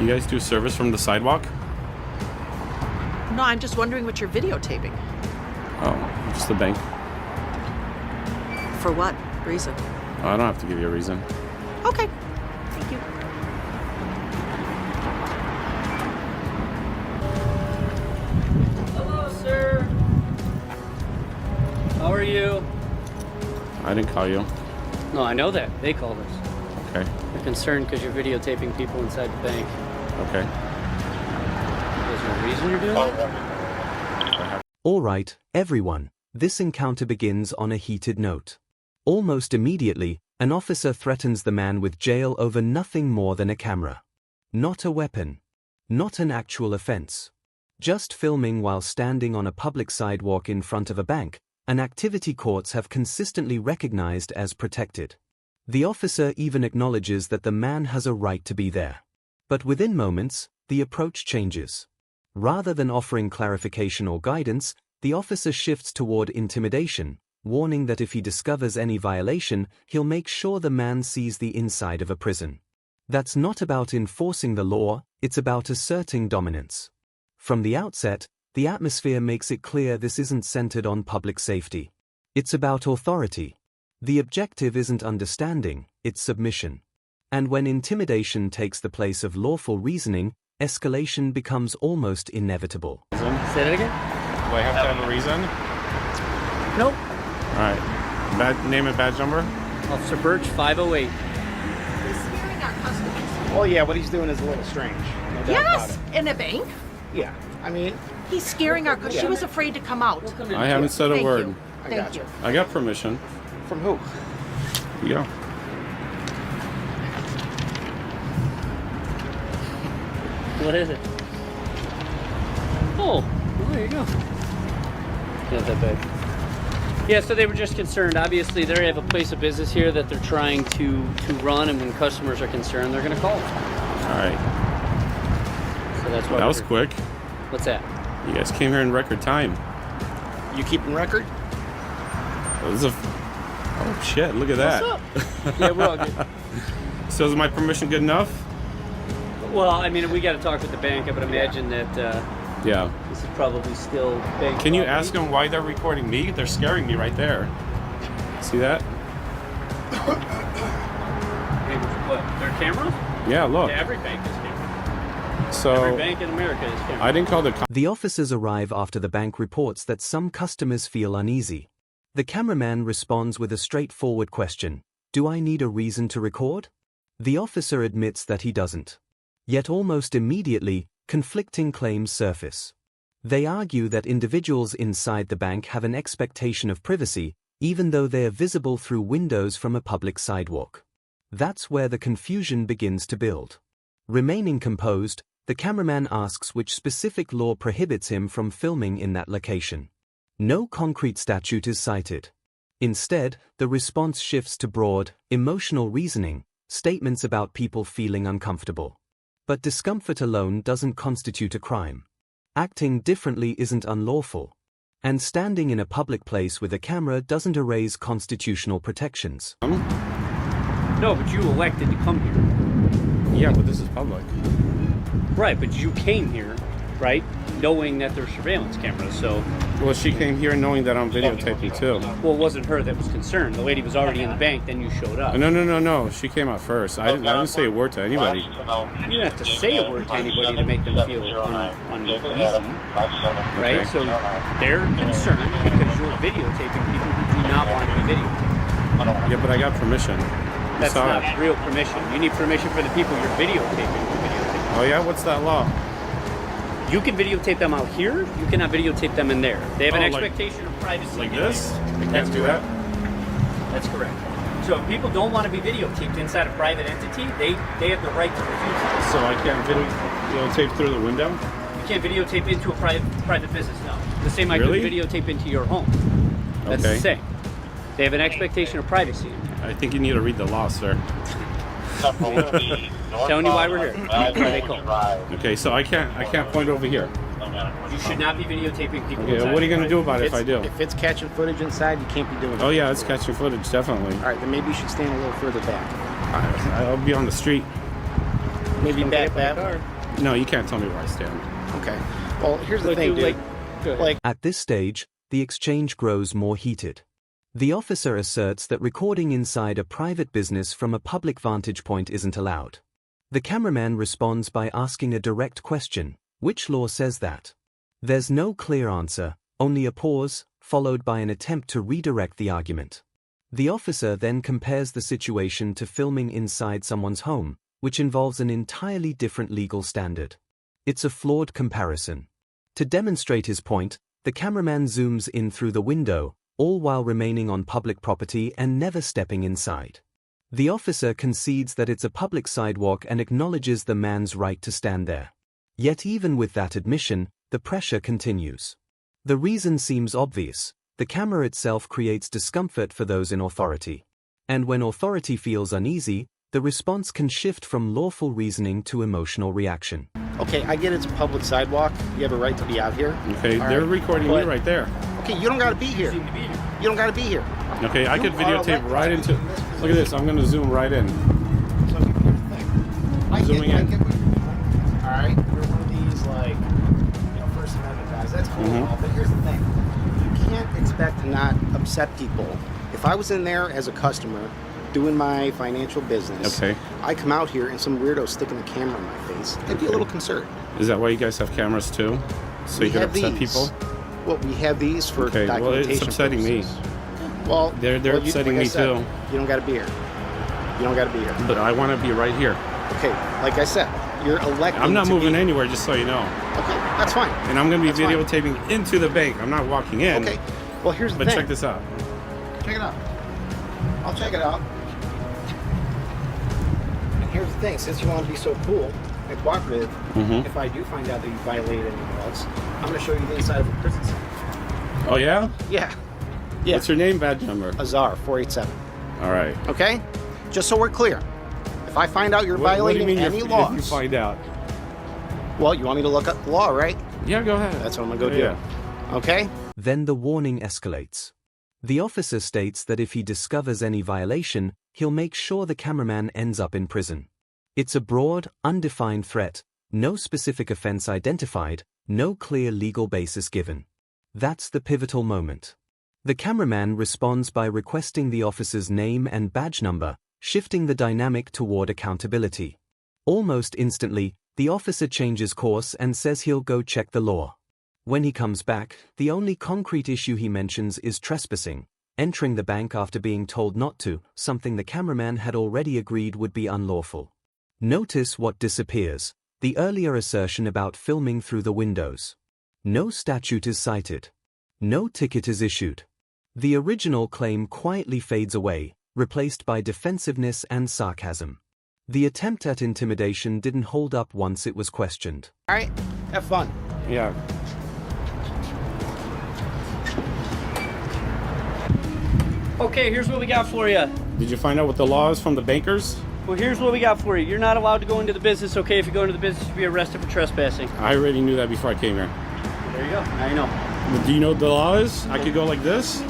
You guys do service from the sidewalk? No, I'm just wondering what you're videotaping. Oh, just the bank. For what reason? Oh, I don't have to give you a reason. Okay. Thank you. Hello, sir. How are you? I didn't call you. No, I know that. They called us. Okay. They're concerned because you're videotaping people inside the bank. Okay. Is there a reason you're doing that? All right, everyone. This encounter begins on a heated note. Almost immediately, an officer threatens the man with jail over nothing more than a camera. Not a weapon. Not an actual offense. Just filming while standing on a public sidewalk in front of a bank, an activity courts have consistently recognized as protected. The officer even acknowledges that the man has a right to be there. But within moments, the approach changes. Rather than offering clarification or guidance, the officer shifts toward intimidation, warning that if he discovers any violation, he'll make sure the man sees the inside of a prison. That's not about enforcing the law, it's about asserting dominance. From the outset, the atmosphere makes it clear this isn't centered on public safety. It's about authority. The objective isn't understanding, it's submission. And when intimidation takes the place of lawful reasoning, escalation becomes almost inevitable. Say that again? Do I have to have a reason? Nope. All right. Name and badge number? Officer Birch, 508. He's scaring our customers. Well, yeah, what he's doing is a little strange. No doubt about Yes, it. in a bank. Yeah, I mean, He's scaring our customers. She was afraid to come out. I haven't said a Thank word. you. I Thank gotcha. you. I got permission. from who? Here you go. What is it? Oh, well, there you go. Not that bad. Yeah, so they were just concerned. Obviously, they have a place of business here that they're trying to run, and when customers are concerned, they're going to call us. All right. So that's why That was quick. What's that? You guys came here in record time. You keeping record? This is oh shit! Look at that. What's up? Yeah, we're all good. So is my permission good enough? Well, I mean, we got to talk with the bank. I would imagine that Yeah. this is probably still bank. Can you property. ask them why they're recording me? They're scaring me right there. See that? What? Their cameras? Yeah, look. Yeah, every bank is camera. Every So bank in America is camera. I didn't call the The officers arrive after the bank reports that some customers feel uneasy. The cameraman responds with a straightforward question: "Do I need a reason to record?" The officer admits that he doesn't. Yet almost immediately, conflicting claims surface. They argue that individuals inside the bank have an expectation of privacy, even though they are visible through windows from a public sidewalk. That's where the confusion begins to build. Remaining composed, the cameraman asks which specific law prohibits him from filming in that location. No concrete statute is cited. Instead, the response shifts to broad, emotional reasoning, statements about people feeling uncomfortable. But discomfort alone doesn't constitute a crime. Acting differently isn't unlawful. And standing in a public place with a camera doesn't erase constitutional protections. No, but you elected to come here. Yeah, but this is public. Right, but you came here, right, knowing that there's surveillance cameras, so... Well, she came here knowing that I'm videotaping too. Well, it wasn't her that was concerned. The lady was already in the bank, then you showed up. No. She came out first. I didn't say a word to anybody. You didn't have to say a word to anybody to make them feel uneasy, right? Okay. So they're concerned because you're videotaping people who do not want to be videotaped. Yeah, but I got permission. That's saw not it. real permission. You need permission for the people you're videotaping to videotape. Oh yeah, what's that law? You can videotape them out here. You cannot videotape them in there. They have an Oh, like- expectation of privacy. Like in this? there. I That's can't do correct. that. That's correct. So if people don't want to be videotaped inside a private entity, they have the right to refuse it. So I can't videotape through the window? You can't videotape into a private business, no. The same I Really? could videotape into your home. That's Okay. the same. They have an expectation of privacy. I think you need to read the law, sir. Telling you why we're here. Why they call. Okay, so I can't point over here. You should not be videotaping people. Okay, inside what are you a gonna do private- about it if I do? If it's catching footage inside, you can't be doing it. Oh yeah, it's catching footage, definitely. All right, then maybe you should stand a little further back. I'll be on the street. Maybe Don't back get up in the that. car. No, you can't tell me where I stand. Okay. Well, here's the Like, thing, dude. go ahead. Like, At this stage, the exchange grows more heated. The officer asserts that recording inside a private business from a public vantage point isn't allowed. The cameraman responds by asking a direct question: which law says that? There's no clear answer, only a pause, followed by an attempt to redirect the argument. The officer then compares the situation to filming inside someone's home, which involves an entirely different legal standard. It's a flawed comparison. To demonstrate his point, the cameraman zooms in through the window, all while remaining on public property and never stepping inside. The officer concedes that it's a public sidewalk and acknowledges the man's right to stand there. Yet even with that admission, the pressure continues. The reason seems obvious: the camera itself creates discomfort for those in authority. And when authority feels uneasy, the response can shift from lawful reasoning to emotional reaction. okay, I get it's a public sidewalk. You have a right to be out here. Okay, All they're right, recording me but- right there. Okay, you don't got to be here. Seem to be here. You don't got to be here. Okay, I You could are videotape elected right to into. be in this Look at this. I'm going to zoom right in. So here's the thing. I Zooming get in. what you're doing. All right, you're one of these like, First Amendment guys. That's cool, and all, but here's the thing: you can't expect to not upset people. If I was in there as a customer doing my financial business, Okay. I come out here and some weirdo sticking a camera in my face, I'd be a little concerned. Is that why you guys have cameras too? So We you can have upset these. people? Well, we have these for Okay, well, documentation. it's upsetting me. purposes. Well, They're well, upsetting like I me said, too. You don't got to be here. You don't got to be here. But I want to be right here. Okay, like I said, you're elected. I'm not to moving be... anywhere, just so you know. Okay, that's fine. And I'm going to be That's fine. videotaping into the bank. I'm not walking in. Okay, well, here's the But thing. check this out. Check it out. I'll check it out. And here's the thing: since you want to be so cool and cooperative, Mhm. if I do find out that you violated any laws, I'm going to show you the inside of a prison cell. Oh, yeah? Yeah. Yeah. What's your name, badge number? Azar 487. All right. Okay? Just so we're clear. If I find out you're What do you violating mean any if laws, you find out? well, you want me to look up the law, right? Yeah, go ahead. That's what I'm going to go do. Okay? Then the warning escalates. The officer states that if he discovers any violation, he'll make sure the cameraman ends up in prison. It's a broad, undefined threat, no specific offense identified, no clear legal basis given. That's the pivotal moment. The cameraman responds by requesting the officer's name and badge number, shifting the dynamic toward accountability. Almost instantly, the officer changes course and says he'll go check the law. When he comes back, the only concrete issue he mentions is trespassing, entering the bank after being told not to, something the cameraman had already agreed would be unlawful. Notice what disappears: the earlier assertion about filming through the windows. No statute is cited. No ticket is issued. The original claim quietly fades away, replaced by defensiveness and sarcasm. The attempt at intimidation didn't hold up once it was questioned. All right? Have fun. Yeah. Okay, here's what we got for you. Did you find out what the law is from the bankers? Well, here's what we got for you. You're not allowed to go into the business, okay? If you go into the business, you'll be arrested for trespassing. I already knew that before I came here. There you go. Now you know. Do you know what the law is? I could go like this.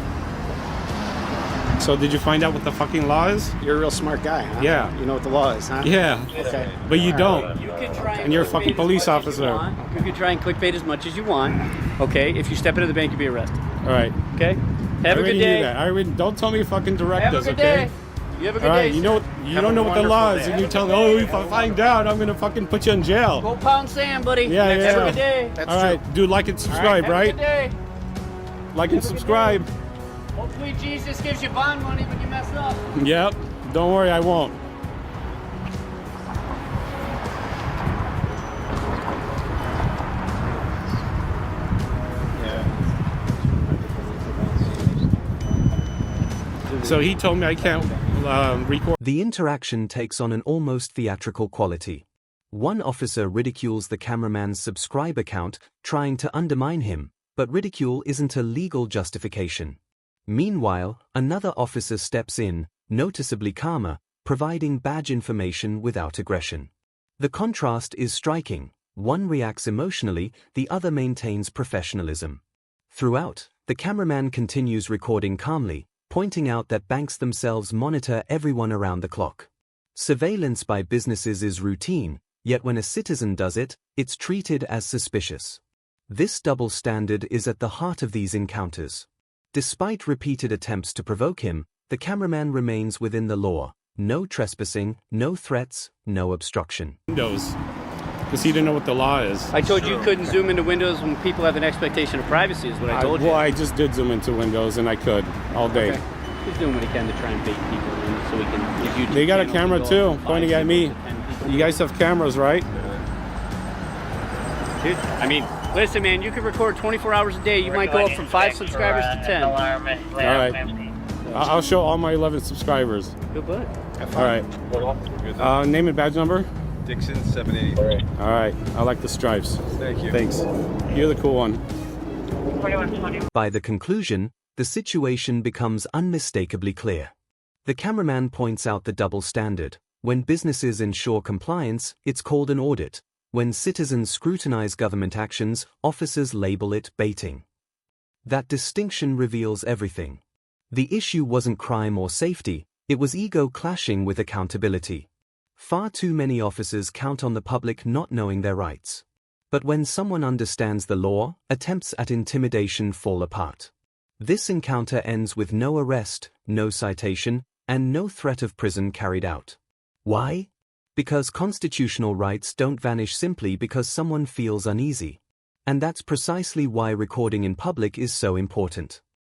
So did you find out what the fucking law is? You're a real smart guy, huh? Yeah. You know what the law is, huh? Yeah. Okay. But you don't. You can try And you're a fucking clickbait as police much as you officer. want. You can try and clickbait as much as you want. Okay, if you step into the bank, you'll be arrested. All right. Okay? I Have a already good day. knew that. I already, don't tell me to fucking direct Have a us, good okay? day. You have a good All right. day. You know sir. you Have don't a know what the law wonderful is, day. and you tell me, oh, if I find out, I'm gonna fucking put you in jail. Go pound sand, buddy. Yeah, Have yeah. a good day. That's All right, true. dude, like and subscribe, Have a right? good day. Like and Have a good subscribe. Hopefully Jesus gives you bond money when you mess up. Yep. Don't worry, I won't. So he told me I can't record. The interaction takes on an almost theatrical quality. One officer ridicules the cameraman's subscribe account, trying to undermine him, but ridicule isn't a legal justification. Meanwhile, another officer steps in, noticeably calmer, providing badge information without aggression. The contrast is striking. One reacts emotionally, the other maintains professionalism. Throughout, the cameraman continues recording calmly, pointing out that banks themselves monitor everyone around the clock. Surveillance by businesses is routine, Yet when a citizen does it, it's treated as suspicious. This double standard is at the heart of these encounters. Despite repeated attempts to provoke him, the cameraman remains within the law. No trespassing, no threats, no obstruction. Windows. Because he didn't know what the law is. I told you couldn't zoom into windows when people have an expectation of privacy is what I told you. Well, I just did zoom into windows and I could all day. Okay. He's doing what he can to try and bait people in so we can give you. They got a camera too, pointing at me. You guys have cameras, right? Dude, I mean, listen, man, you can record 24 hours a day. You might go up from 5 subscribers to 10. All right. I'll show all my 11 subscribers. Good bud. All right. Name and badge number? Dixon 783. All right. I like the stripes. Thank you. Thanks. You're the cool one. By the conclusion, the situation becomes unmistakably clear. The cameraman points out the double standard. When businesses ensure compliance, it's called an audit. When citizens scrutinize government actions, officers label it baiting. That distinction reveals everything. The issue wasn't crime or safety, it was ego clashing with accountability. Far too many officers count on the public not knowing their rights. But when someone understands the law, attempts at intimidation fall apart. This encounter ends with no arrest, no citation, and no threat of prison carried out. Why? Because constitutional rights don't vanish simply because someone feels uneasy. And that's precisely why recording in public is so important.